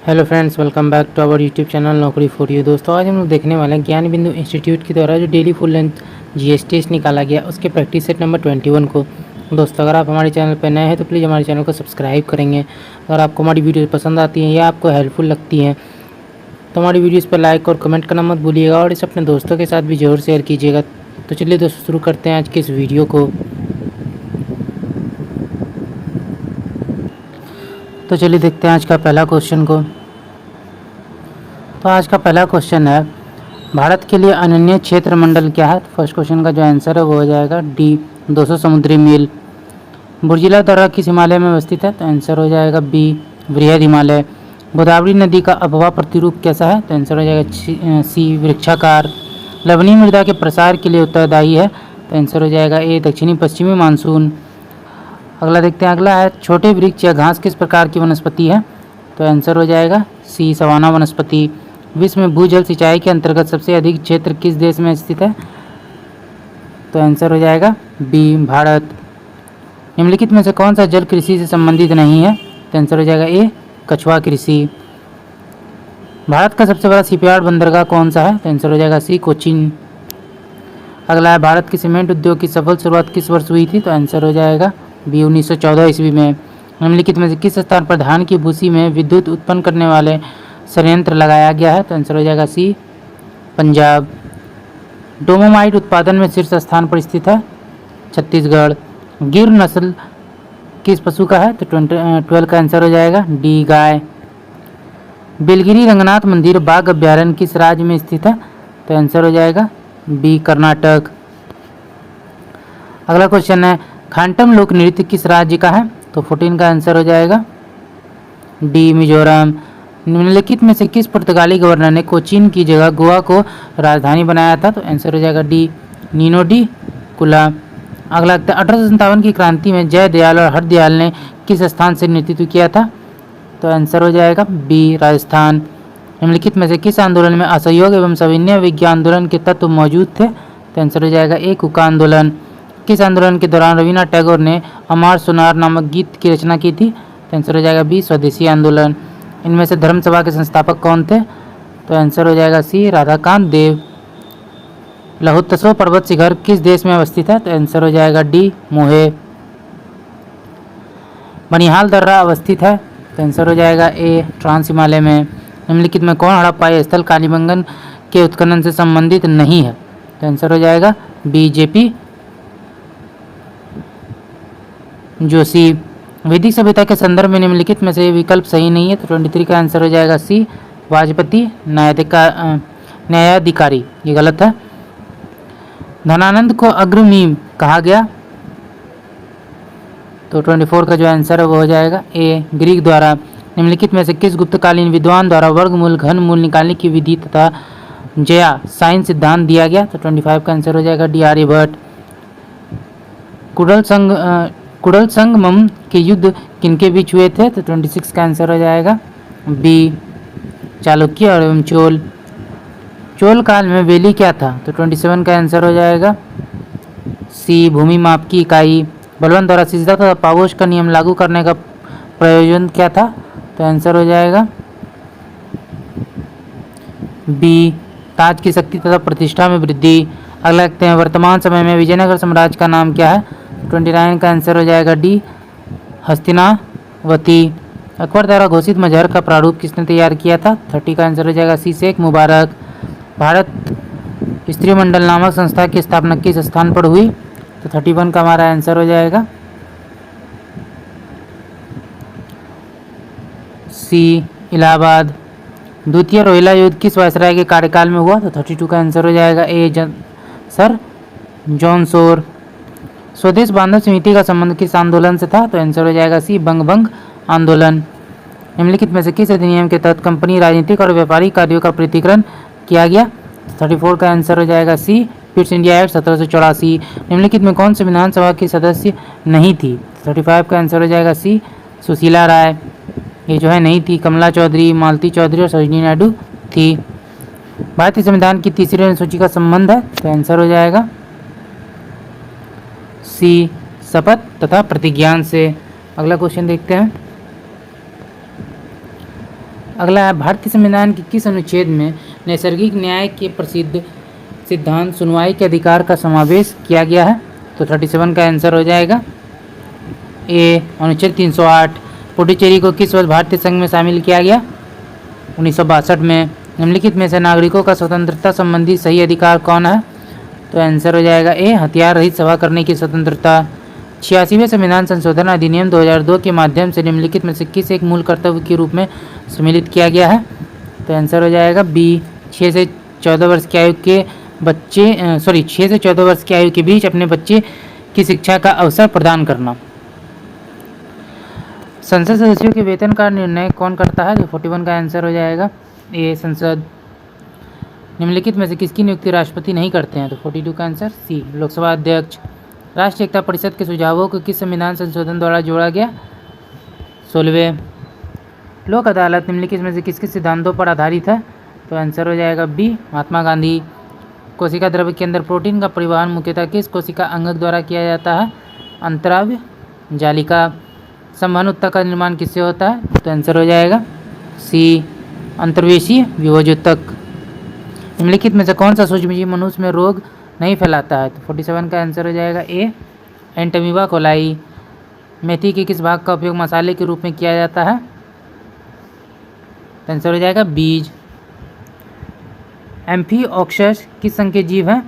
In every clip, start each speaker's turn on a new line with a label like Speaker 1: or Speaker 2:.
Speaker 1: Hello friends, welcome back to our YouTube channel Naukri for you. दोस्तों, आज हम लोग देखने वाले हैं ज्ञान बिंदु इंस्टीट्यूट के द्वारा जो daily full length GS test निकाला गया उसके प्रैक्टिस सेट नंबर 21 को। दोस्तों, अगर आप हमारे चैनल पर नए हैं तो प्लीज़ हमारे चैनल को सब्सक्राइब करेंगे। अगर आपको हमारी वीडियो पसंद आती हैं या आपको हेल्पफुल लगती हैं तो हमारी वीडियोज़ पर लाइक और कमेंट करना मत भूलिएगा और इसे अपने दोस्तों के साथ भी ज़रूर शेयर कीजिएगा। तो चलिए दोस्तों, शुरू करते हैं आज के इस वीडियो को। तो चलिए देखते हैं आज का पहला क्वेश्चन को। तो आज का पहला क्वेश्चन है, भारत के लिए अनन्य क्षेत्र मंडल क्या है। फर्स्ट क्वेश्चन का जो आंसर है वो हो जाएगा डी, 200 समुद्री मील। बुर्जिला दर्रा किस हिमालय में अवस्थित है, तो आंसर हो जाएगा बी, बृहद हिमालय। गोदावरी नदी का आबहवा प्रतिरूप कैसा है, तो आंसर हो जाएगा सी, वृक्षाकार। लवणीय मृदा के प्रसार के लिए उत्तरदायी है, तो आंसर हो जाएगा ए, दक्षिणी पश्चिमी मानसून। अगला देखते हैं, अगला है छोटे वृक्ष या घास किस प्रकार की वनस्पति है, तो आंसर हो जाएगा सी, सवाना वनस्पति। विश्व में भूजल सिंचाई के अंतर्गत सबसे अधिक क्षेत्र किस देश में स्थित है, तो आंसर हो जाएगा बी, भारत। निम्नलिखित में से कौन सा जल कृषि से संबंधित नहीं है, तो आंसर हो जाएगा ए, कछुआ कृषि। भारत का सबसे बड़ा शिपयार्ड बंदरगाह कौन सा है, तो आंसर हो जाएगा सी, कोचीन। अगला है, भारत के सीमेंट उद्योग की सफल शुरुआत किस वर्ष हुई थी, तो आंसर हो जाएगा बी, 1914 ईस्वी में। निम्नलिखित में से किस स्थान पर धान की भूसी में विद्युत उत्पन्न करने वाले संयंत्र लगाया गया है, तो आंसर हो जाएगा सी, पंजाब। डोमोमाइट उत्पादन में शीर्ष स्थान पर स्थित है छत्तीसगढ़। गिर नस्ल किस पशु का है, तो 12 का आंसर हो जाएगा डी, गाय। बिलगिरी रंगनाथ मंदिर बाघ अभ्यारण्य किस राज्य में स्थित है, तो आंसर हो जाएगा बी, कर्नाटक। अगला क्वेश्चन है, खांटम लोक नृत्य किस राज्य का है, तो 14 का आंसर हो जाएगा डी, मिजोरम। निम्नलिखित में से किस पुर्तगाली गवर्नर ने कोचीन की जगह गोवा को राजधानी बनाया था, तो आंसर हो जाएगा डी, नीनो डी कुला। अगला 1857 की क्रांति में जय दयाल और हरदयाल ने किस स्थान से नेतृत्व किया था, तो आंसर हो जाएगा बी, राजस्थान। निम्नलिखित में से किस आंदोलन में असहयोग एवं सविनय विज्ञान आंदोलन के तत्व मौजूद थे, तो आंसर हो जाएगा ए, कुका आंदोलन। किस आंदोलन के दौरान रविन्द्रनाथ टैगोर ने अमार सोनार नामक गीत की रचना की थी, तो आंसर हो जाएगा बी, स्वदेशी आंदोलन। इनमें से धर्मसभा के संस्थापक कौन थे, तो आंसर हो जाएगा सी, राधाकांत देव। लहुत्सव पर्वत शिखर किस देश में अवस्थित है, तो आंसर हो जाएगा डी, मोहे। बनिहाल दर्रा अवस्थित है, तो आंसर हो जाएगा ए, ट्रांस हिमालय में। निम्नलिखित में कौन हड़प्पा स्थल कालीबंगन के उत्खनन से संबंधित नहीं है, तो आंसर हो जाएगा बी, जेपी जोशी। वैदिक सभ्यता के संदर्भ में निम्नलिखित में से विकल्प सही नहीं है, तो 23 का आंसर हो जाएगा सी, वाजपति न्यायाधिकारी। ये गलत है। धनानंद को अग्रमीम कहा गया, तो 24 का जो आंसर है वो हो जाएगा ए, ग्रीक द्वारा। निम्नलिखित में से किस गुप्तकालीन विद्वान द्वारा वर्गमूल घनमूल निकालने की विधि तथा जया साइन सिद्धांत दिया गया, तो 25 का आंसर हो जाएगा डी, आर्यभट्ट। कुड़ल संगमम के युद्ध किनके बीच हुए थे, तो 26 का आंसर हो जाएगा बी, चालुक्य और एवं चोल। चोल काल में वेली क्या था, तो 27 का आंसर हो जाएगा सी, भूमि माप की इकाई। बलवन द्वारा सिजदा तथा पावोश का नियम लागू करने का प्रयोजन क्या था, तो आंसर हो जाएगा बी, ताज की शक्ति तथा प्रतिष्ठा में वृद्धि। अगला देखते हैं, वर्तमान समय में विजयनगर साम्राज्य का नाम क्या है, 29 का आंसर हो जाएगा डी, हस्तिनावती। अकबर द्वारा घोषित मजहर का प्रारूप किसने तैयार किया था, 30 का आंसर हो जाएगा सी, शेख मुबारक। भारत स्त्री मंडल नामक संस्था की स्थापना किस स्थान पर हुई, तो 31 का हमारा आंसर हो जाएगा सी, इलाहाबाद। द्वितीय रोहिला युद्ध किस वायसराय के कार्यकाल में हुआ, तो 32 का आंसर हो जाएगा ए, सर जॉन शोर। स्वदेश बांधव समिति का संबंध किस आंदोलन से था, तो आंसर हो जाएगा सी, बंग आंदोलन। निम्नलिखित में से किस अधिनियम के तहत कंपनी राजनीतिक और व्यापारिक कार्यों का पृथक्करण किया गया, 34 का आंसर हो जाएगा सी, पिट्स इंडिया एक्ट 1784। निम्नलिखित में कौन सी विधानसभा की सदस्य नहीं थी, 35 का आंसर हो जाएगा सी, सुशीला राय। ये जो है नहीं थी, कमला चौधरी, मालती चौधरी और सरोजिनी नायडू थी। भारतीय संविधान की तीसरी अनुसूची का संबंध है, तो आंसर हो जाएगा सी, शपथ तथा प्रतिज्ञान से। अगला क्वेश्चन देखते हैं, अगला है, भारतीय संविधान के किस अनुच्छेद में नैसर्गिक न्याय के प्रसिद्ध सिद्धांत सुनवाई के अधिकार का समावेश किया गया है? तो 37 का आंसर हो जाएगा ए, अनुच्छेद 308। पुडुचेरी को किस वर्ष भारतीय संघ में शामिल किया गया? 1962 में। निम्नलिखित में से नागरिकों का स्वतंत्रता संबंधी सही अधिकार कौन है? तो आंसर हो जाएगा ए, हथियार रहित सभा करने की स्वतंत्रता। 86वें संविधान संशोधन अधिनियम 2002 के माध्यम से निम्नलिखित में से किस एक मूल कर्तव्य के रूप में सम्मिलित किया गया है? तो आंसर हो जाएगा बी, 6 से 14 वर्ष की आयु के बच्चे 6 से 14 वर्ष की आयु के बीच अपने बच्चे की शिक्षा का अवसर प्रदान करना। संसद सदस्यों के वेतन का निर्णय कौन करता है? तो 41 का आंसर हो जाएगा ए, संसद। निम्नलिखित में से किसकी नियुक्ति राष्ट्रपति नहीं करते हैं? तो 42 का आंसर सी, लोकसभा अध्यक्ष। राष्ट्रीय एकता परिषद के सुझावों को किस संविधान संशोधन द्वारा जोड़ा गया? 16वें। लोक अदालत निम्नलिखित में से किसके सिद्धांतों पर आधारित है? तो आंसर हो जाएगा बी, महात्मा गांधी। कोशिका द्रव्य के अंदर प्रोटीन का परिवहन मुख्यतः किस कोशिका अंगक द्वारा किया जाता है? अंतरावय जालिका। संवहन ऊतक का निर्माण किससे होता है? तो आंसर हो जाएगा सी, अंतर्वेशीय विभोजोतक। निम्नलिखित में से कौन सा सूक्ष्मजीव मनुष्य में रोग नहीं फैलाता है? तो 47 का आंसर हो जाएगा ए, एंटमीबा कोलाई। मेथी के किस भाग का उपयोग मसाले के रूप में किया जाता है? तो आंसर हो जाएगा बीज। एम्फीऑक्सस किस संघ के जीव हैं?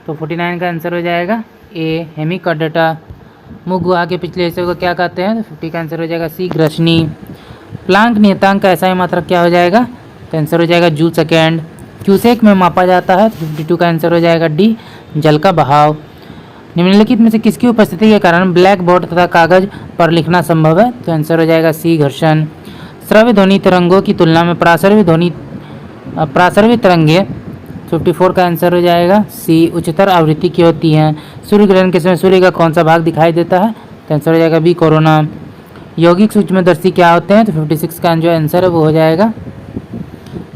Speaker 1: तो 49 का आंसर हो जाएगा ए, हेमिकॉर्डेटा। मुख गुहा के पिछले हिस्से को क्या कहते हैं? तो 50 का आंसर हो जाएगा सी, ग्रसनी। प्लांक नियतांक का ऐसा मात्रक क्या हो जाएगा? तो आंसर हो जाएगा जूल सेकेंड। क्यूसेक में मापा जाता है? तो 52 का आंसर हो जाएगा डी, जल का बहाव। निम्नलिखित में से किसकी उपस्थिति के कारण ब्लैक बोर्ड तथा कागज पर लिखना संभव है? तो आंसर हो जाएगा सी, घर्षण। श्रव्य ध्वनि तरंगों की तुलना में प्रासरवी तरंगे 54 का आंसर हो जाएगा सी, उच्चतर आवृत्ति की होती हैं। सूर्य ग्रहण के समय सूर्य का कौन सा भाग दिखाई देता है? तो आंसर हो जाएगा बी, कोरोना। यौगिक सूक्ष्मदर्शी क्या होते हैं? तो 56 का जो आंसर है वो हो जाएगा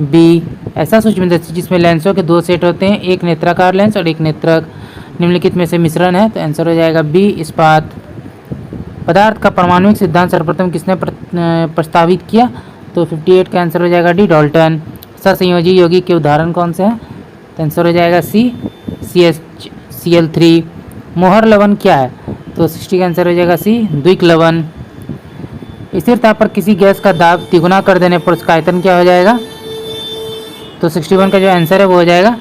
Speaker 1: बी, ऐसा सूक्ष्मदर्शी जिसमें लेंसों के 2 सेट होते हैं, एक नेत्राकार लेंस और एक नेत्रक। निम्नलिखित में से मिश्रण है? तो आंसर हो जाएगा बी, इस्पात। पदार्थ का परमाणुिक सिद्धांत सर्वप्रथम किसने प्रस्तावित किया? तो 58 का आंसर हो जाएगा डी, डाल्टन। सहसंयोजी यौगिक के उदाहरण कौन से हैं? तो आंसर हो जाएगा सी, CH-Cl3। मोहर लवण क्या है? तो 60 का आंसर हो जाएगा सी, द्विक लवण। स्थिर ताप पर किसी गैस का दाब तिगुना कर देने पर उसका आयतन क्या हो जाएगा? तो 61 का जो आंसर है वो हो जाएगा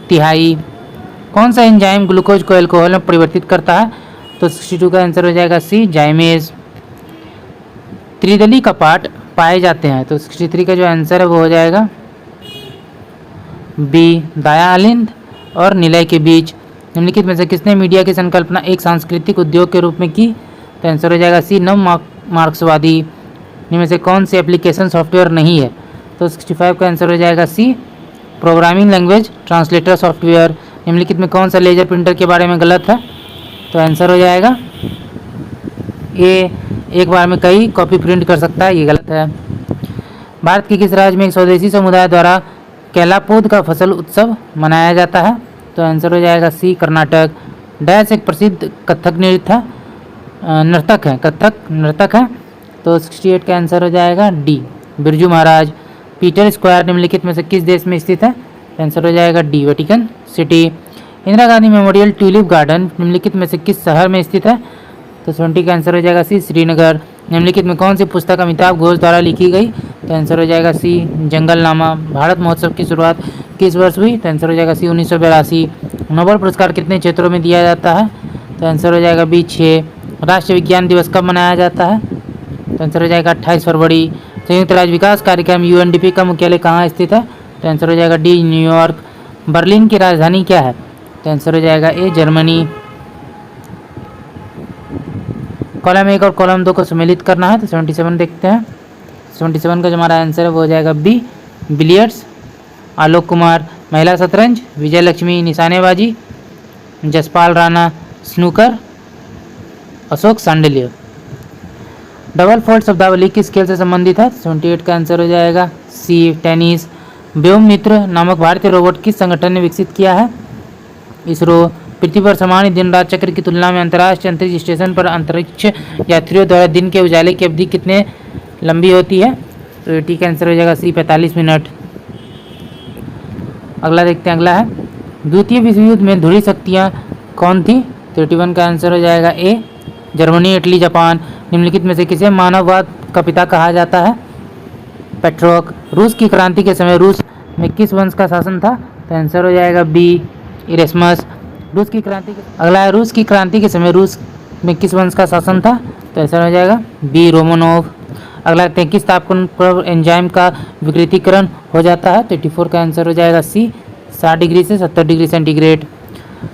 Speaker 1: तिहाई। कौन सा एंजाइम ग्लूकोज को अल्कोहल में परिवर्तित करता है? तो 62 का आंसर हो जाएगा सी, जाइमेज। त्रिदली कपाट पाए जाते हैं? तो 63 का जो आंसर है वो हो जाएगा बी, दायालिंद और निलय के बीच। निम्नलिखित में से किसने मीडिया की संकल्पना एक सांस्कृतिक उद्योग के रूप में की? तो आंसर हो जाएगा सी, नव मार्क्सवादी। इनमें से कौन सी एप्लीकेशन सॉफ्टवेयर नहीं है? तो 65 का आंसर हो जाएगा सी, प्रोग्रामिंग लैंग्वेज ट्रांसलेटर सॉफ्टवेयर। निम्नलिखित में कौन सा लेजर प्रिंटर के बारे में गलत है? तो आंसर हो जाएगा ए, एक बार में कई कॉपी प्रिंट कर सकता है, ये गलत है। भारत के किस राज्य में एक स्वदेशी समुदाय द्वारा कैलापोद का फसल उत्सव मनाया जाता है? तो आंसर हो जाएगा सी, कर्नाटक। डैश एक प्रसिद्ध कथक नर्तक है? तो 68 का आंसर हो जाएगा D, Birju Maharaj. Peter square निम्नलिखित में से किस देश में स्थित है? आंसर हो जाएगा D, Vatican city. Indira Gandhi memorial tulip garden निम्नलिखित में से किस शहर में स्थित है? तो 20 का आंसर हो जाएगा सी, श्रीनगर। निम्नलिखित में कौन सी पुस्तक अमिताभ घोष द्वारा लिखी गई? तो आंसर हो जाएगा सी, जंगलनामा। भारत महोत्सव की शुरुआत किस वर्ष हुई? तो आंसर हो जाएगा सी, 1982। नोबेल पुरस्कार कितने क्षेत्रों में दिया जाता है? तो आंसर हो जाएगा बी, 6। राष्ट्रीय विज्ञान दिवस कब मनाया जाता है? तो आंसर हो जाएगा 28 फरवरी। संयुक्त राज्य विकास कार्यक्रम UNDP का मुख्यालय कहाँ स्थित है? तो आंसर हो जाएगा डी, न्यूयॉर्क। बर्लिन की राजधानी क्या है? तो आंसर हो जाएगा ए, जर्मनी। कॉलम 1 और कॉलम 2 को सम्मिलित करना है? तो 77 देखते हैं। 77 का जो हमारा आंसर है वो हो जाएगा बी, बिलियर्ड्स। आलोक कुमार। महिला शतरंज, विजय लक्ष्मी निशानेबाजी, Jaspal Rana snooker, Ashok Shandilya. Double fault शब्दावली किस खेल से संबंधित है? 78 का आंसर हो जाएगा सी, टेनिस। व्योम मित्र नामक भारतीय रोबोट किस संगठन ने विकसित किया है? इसरो। पृथ्वी पर सामान्य दिन रात चक्र की तुलना में अंतर्राष्ट्रीय अंतरिक्ष स्टेशन पर अंतरिक्ष यात्रियों द्वारा दिन के उजाले की अवधि कितने लंबी होती है? तो टी का आंसर हो जाएगा सी 45 मिनट। अगला देखते हैं, अगला है द्वितीय विश्व युद्ध में ध्रुवीय शक्तियाँ कौन थी? 31 का आंसर हो जाएगा ए जर्मनी, इटली, जापान। निम्नलिखित में से किसे मानववाद का पिता कहा जाता है? पेट्रोक। रूस की क्रांति के समय रूस में किस वंश का शासन था? तो आंसर हो जाएगा बी इरेस्मस। रूस की क्रांति अगला है रूस की क्रांति के समय रूस में किस वंश का शासन था? तो आंसर हो जाएगा बी रोमानोव। अगला 33 तापमान पर एंजाइम का विकृतीकरण हो जाता है? तो 84 का आंसर हो जाएगा सी 60 डिग्री से 70 डिग्री सेंटीग्रेड।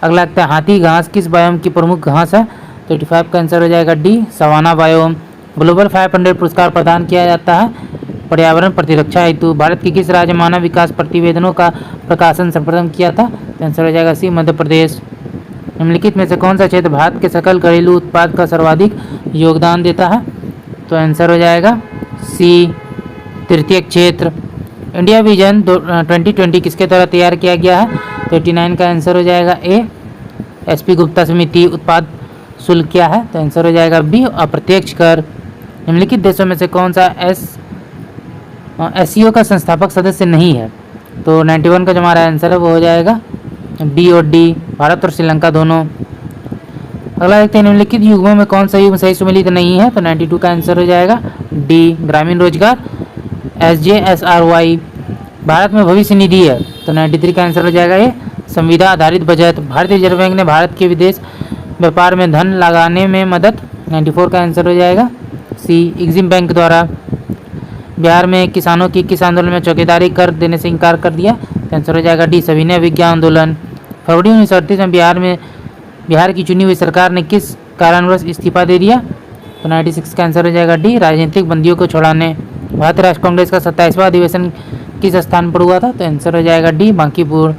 Speaker 1: अगला लगता है हाथी घास किस बायोम की प्रमुख घास है? तो 85 का आंसर हो जाएगा डी सवाना बायोम। ग्लोबल 500 पुरस्कार प्रदान किया जाता है पर्यावरण प्रतिरक्षा हेतु। भारत के किस राज्य मानव विकास प्रतिवेदनों का प्रकाशन सर्वप्रथम किया था? तो आंसर हो जाएगा सी मध्य प्रदेश। निम्नलिखित में से कौन सा क्षेत्र भारत के सकल घरेलू उत्पाद का सर्वाधिक योगदान देता है? तो आंसर हो जाएगा सी तृतीय क्षेत्र। इंडिया विजन 2020 किसके द्वारा तैयार किया गया है? तो 89 का आंसर हो जाएगा ए एसपी गुप्ता समिति। उत्पाद शुल्क क्या है? तो आंसर हो जाएगा बी अप्रत्यक्ष कर। निम्नलिखित देशों में से कौन सा एससीओ का संस्थापक सदस्य नहीं है? तो 91 का जो हमारा आंसर है वो हो जाएगा बी और डी, भारत और श्रीलंका दोनों। अगला देखते हैं निम्नलिखित युग्मों में कौन सा युग्म सही सम्मिलित नहीं है? तो 92 का आंसर हो जाएगा डी ग्रामीण रोजगार SJSRY। भारत में भविष्य निधि है? तो 93 का आंसर हो जाएगा ये संविदा आधारित बचत। भारतीय रिजर्व बैंक ने भारत के विदेश व्यापार में धन लगाने में मदद? 94 का आंसर हो जाएगा सी एग्जिम बैंक द्वारा। बिहार में किसानों की किस आंदोलन में चौकीदारी कर देने से इनकार कर दिया? तो आंसर हो जाएगा डी सविनय अभिज्ञा आंदोलन। फरवरी 1938 में बिहार की चुनी हुई सरकार ने किस कारणवश इस्तीफा दे दिया? तो 96 का आंसर हो जाएगा डी राजनीतिक बंदियों को छुड़ाने। भारतीय राष्ट्रीय कांग्रेस का 27वां अधिवेशन किस स्थान पर हुआ था? तो आंसर हो जाएगा डी बांकीपुर।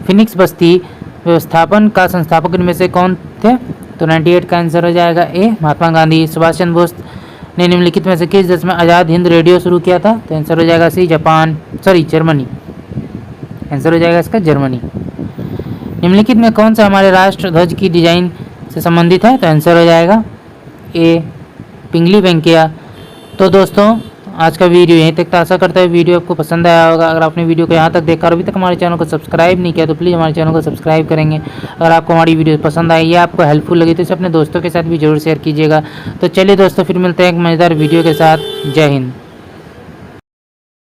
Speaker 1: फिनिक्स बस्ती व्यवस्थापन का संस्थापक इनमें से कौन थे? तो 98 का आंसर हो जाएगा ए महात्मा गांधी। सुभाष चंद्र बोस ने निम्नलिखित में से किस देश में आज़ाद हिंद रेडियो शुरू किया था? तो आंसर हो जाएगा सी जर्मनी। आंसर हो जाएगा इसका जर्मनी। निम्नलिखित में कौन सा हमारे राष्ट्र ध्वज की डिजाइन से संबंधित है? तो आंसर हो जाएगा ए पिंगली वेंकैया। तो दोस्तों आज का वीडियो यहीं तक था। आशा करता है वीडियो आपको पसंद आया होगा। अगर आपने वीडियो को यहाँ तक देखा और अभी तक हमारे चैनल को सब्सक्राइब नहीं किया तो प्लीज़ हमारे चैनल को सब्सक्राइब करेंगे। अगर आपको हमारी वीडियो पसंद आई या आपको हेल्पफुल लगी तो इसे अपने दोस्तों के साथ भी जरूर शेयर कीजिएगा। तो चलिए दोस्तों फिर मिलते हैं एक मज़ेदार वीडियो के साथ। जय हिंद।